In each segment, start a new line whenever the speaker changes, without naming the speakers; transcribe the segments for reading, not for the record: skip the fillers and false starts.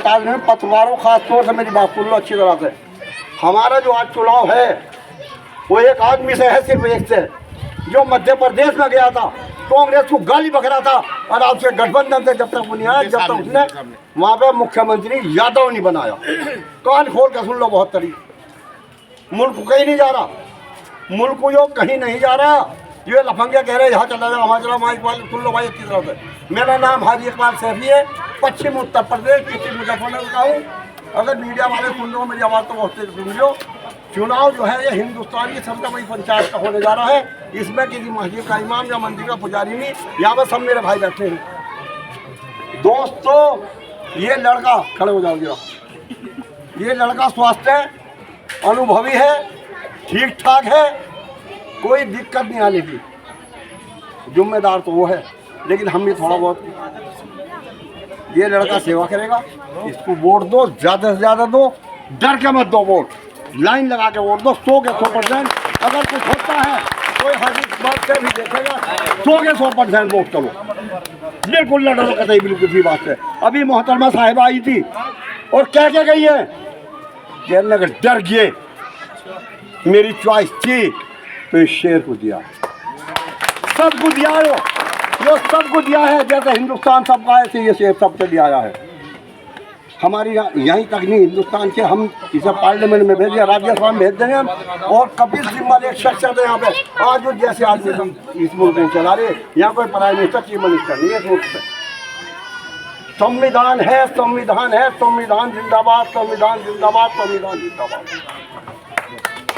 पत्रकारों खास तौर से मेरी बात सुन लो अच्छी तरह से। हमारा जो आज चुनाव है वो एक आदमी से है, सिर्फ एक से, जो मध्य प्रदेश में गया था, कांग्रेस को गाली बक रहा था, और आपसे गठबंधन से जब तक वो नहीं आया, जब तक उसने वहाँ पे मुख्यमंत्री यादव नहीं बनाया। कान खोल कर सुन लो बहुत तरीके, मुल्क कहीं नहीं जा रहा, मुल्क जो कहीं नहीं जा रहा। ये लफंगे कह रहे हैं यहाँ चला जाओ, वहाँ चला, वहाँ इकबाल सुन लो भाई अच्छी तरह से। मेरा नाम हाजी इकबाल सैफी है, पश्चिम उत्तर प्रदेश डिस्ट्रिक्ट मुजफ्फरनगर का हूँ। अगर मीडिया वाले सुन लो, मेरी आवाज़ तो बहुत तेज सुन लो। चुनाव जो है ये हिंदुस्तान की सबसे बड़ी पंचायत का होने जा रहा है। इसमें किसी मस्जिद का इमाम या मंदिर का पुजारी नहीं, यहाँ पर सब मेरे भाई बैठे हैं। दोस्तों ये लड़का, खड़े हो जाओ, ये लड़का स्वस्थ है, अनुभवी है, ठीक ठाक है, कोई दिक्कत नहीं आने की। जिम्मेदार तो वो है, लेकिन हम भी थोड़ा बहुत, ये लड़का सेवा करेगा, इसको वोट दो, ज़्यादा से ज़्यादा दो, डर के मत दो वोट, लाइन लगा के वोट दो। 100 के 100%। अगर कुछ होता है कोई हकीकत बात से भी देखेगा, 100 के 100% वोट करो, बिल्कुल न डरो कतई, बिल्कुल किसी बात से। अभी मोहतरमा साहिबा आई थी और कह के गई है कि अगर डर गए, मेरी चॉइस थी तो इस शेर को दिया, सबको दिया, जो सबको दिया है। जैसे हिंदुस्तान सबका है, ऐसे ये शेर सबसे दिया आया है। हमारी यहीं तक नहीं, हिंदुस्तान के हम इसे पार्लियामेंट में भेज दिया, राज्यसभा में भेज देंगे हम। और कपिल सिब्बल एक शख्सियत है यहाँ पे, आज जो जैसे आदमी हम इस मुल्क को चला रहे, यहाँ कोई प्राइम मिनिस्टर, चीफ मिनिस्टर नहीं है इस मुल्क से। संविधान है, संविधान है, संविधान जिंदाबाद, संविधान जिंदाबाद, संविधान जिंदाबाद।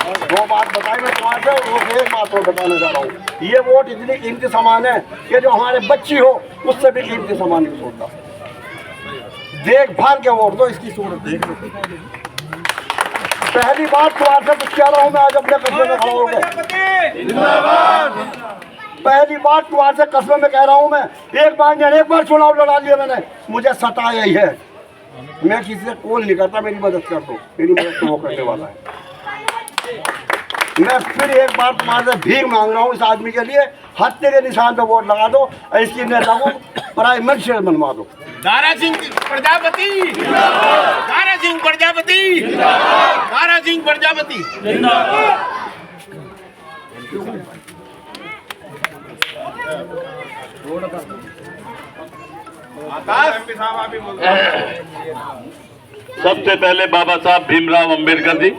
दो बात बताई मैं तुम्हारे, वो एक बात और बताने जा रहा हूँ। ये वोट इतनी कीमती सामान है कि जो हमारे बच्ची हो उससे भी कीमती सामान नहीं सोचता। देखभाल के वोट दो, इसकी सूरत देख लो। पहली बात तुम्हारे से कुछ कह रहा हूँ मैं, आज अपने कस्बे में खड़ा होकर, पहली बात तुम्हारे से कस्बे में कह रहा हूँ मैं, एक बार चुनाव लड़ा लिया मैंने, मुझे सताया ही है। मैं किसी से कॉल नहीं करता, मेरी मदद कर दो, मेरी मदद तो वो करने वाला है। मैं फिर एक बार तुम्हारे से भीख मांग रहा हूँ, इस आदमी के लिए हत्या के निशान पे वोट लगा दो, इसकी नेता को प्राइम मिनिस्टर बनवा दो।
दारा सिंह प्रजापति, दारा सिंह प्रजापति, दारा सिंह प्रजापति।
सबसे पहले बाबा साहब भीमराव अंबेडकर जी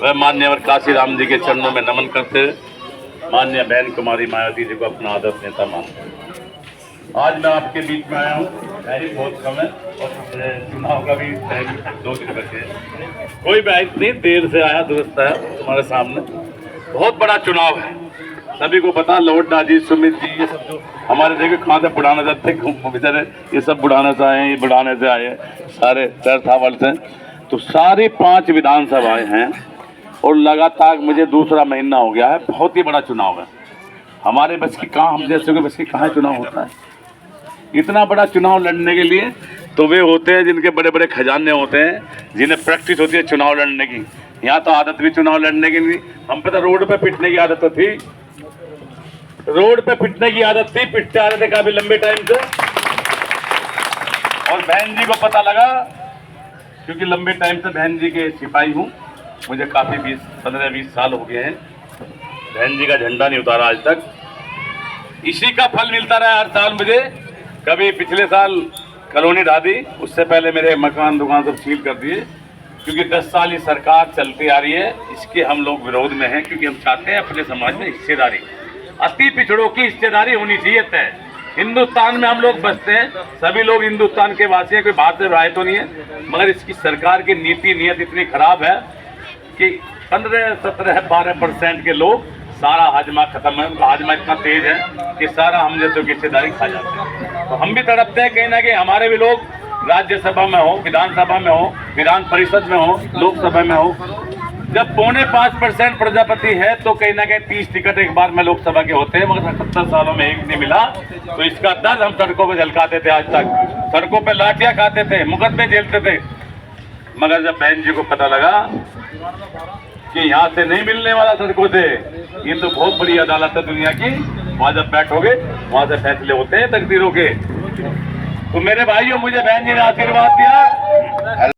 वह मान्यवर काशीराम जी के चरणों में नमन करते हुए माननीय बहन कुमारी मायावती जी को अपना आदर्श नेता मानते हैं। आज मैं आपके बीच में आया हूँ, तारीख बहुत कम है और चुनाव का भी 2 दिन बचे हैं। कोई बात नहीं, देर से आया, दुरुस्त है तुम्हारे सामने। बहुत बड़ा चुनाव है, सभी को पता। लोडा जी, सुमित जी, ये सब जो हमारे देखे कहाँ से बुढ़ाने जाते बेचारे, ये सब बुढ़ाने से आए हैं, ये बुढ़ाने से आए हैं, सारे सैरथावल से। तो सारी 5 विधानसभाएं हैं और लगातार मुझे दूसरा महीना हो गया है। बहुत ही बड़ा चुनाव है, हमारे बस की कहाँ, हम जैसे के बस की कहाँ चुनाव होता है। इतना बड़ा चुनाव लड़ने के लिए तो वे होते हैं जिनके बड़े बड़े खजाने होते हैं, जिन्हें प्रैक्टिस होती है चुनाव लड़ने की। यहाँ तो आदत भी चुनाव लड़ने की नहीं, हम पे तो रोड पे पिटने की आदत तो थी, रोड पे पिटने की आदत थी, पिटते आ रहे थे काफी लंबे टाइम से। और बहन जी को पता लगा, क्योंकि लंबे टाइम से बहन जी के सिपाही हूँ, मुझे काफी 15-20 साल हो गए हैं, बहन जी का झंडा नहीं उतारा आज तक। इसी का फल मिलता रहा हर साल मुझे। कभी पिछले साल कॉलोनी ढा दी, उससे पहले मेरे मकान दुकान सब सील कर दिए, क्योंकि 10 साल ये सरकार चलती आ रही है। इसके हम लोग विरोध में हैं, क्योंकि हम चाहते हैं अपने समाज में हिस्सेदारी, अति पिछड़ों की हिस्सेदारी होनी चाहिए तय। हिंदुस्तान में हम लोग बसते हैं, सभी लोग हिंदुस्तान के वासी हैं, कोई बाहर से आए तो नहीं है, मगर इसकी सरकार की नीति नियत इतनी खराब है कि 15, 17, 12% के लोग, सारा हाजमा खत्म है, उनका हाजमा इतना तेज है कि सारा हम जैसे की हिस्सेदारी खा जाते हैं। तो हम भी तड़पते हैं कहीं ना कहीं हमारे भी लोग राज्यसभा में हो, विधानसभा में हो, विधान परिषद में हो, लोकसभा में हो। जब 4.5% प्रजापति है तो कहीं ना कहीं 30 टिकट एक बार में लोकसभा के होते हैं, मगर 70 सालों में एक नहीं मिला। तो इसका दर्द हम सड़कों पे झलकाते थे, आज तक सड़कों पे लाठियां खाते थे, मुकदमे झेलते थे। मगर जब बहन जी को पता लगा कि यहाँ से नहीं मिलने वाला सड़कों से, ये तो बहुत बड़ी अदालत है दुनिया की, वहां जब बैठोगे वहां से फैसले होते हैं तकदीरों के। तो मेरे भाइयों, मुझे बहन जी ने आशीर्वाद दिया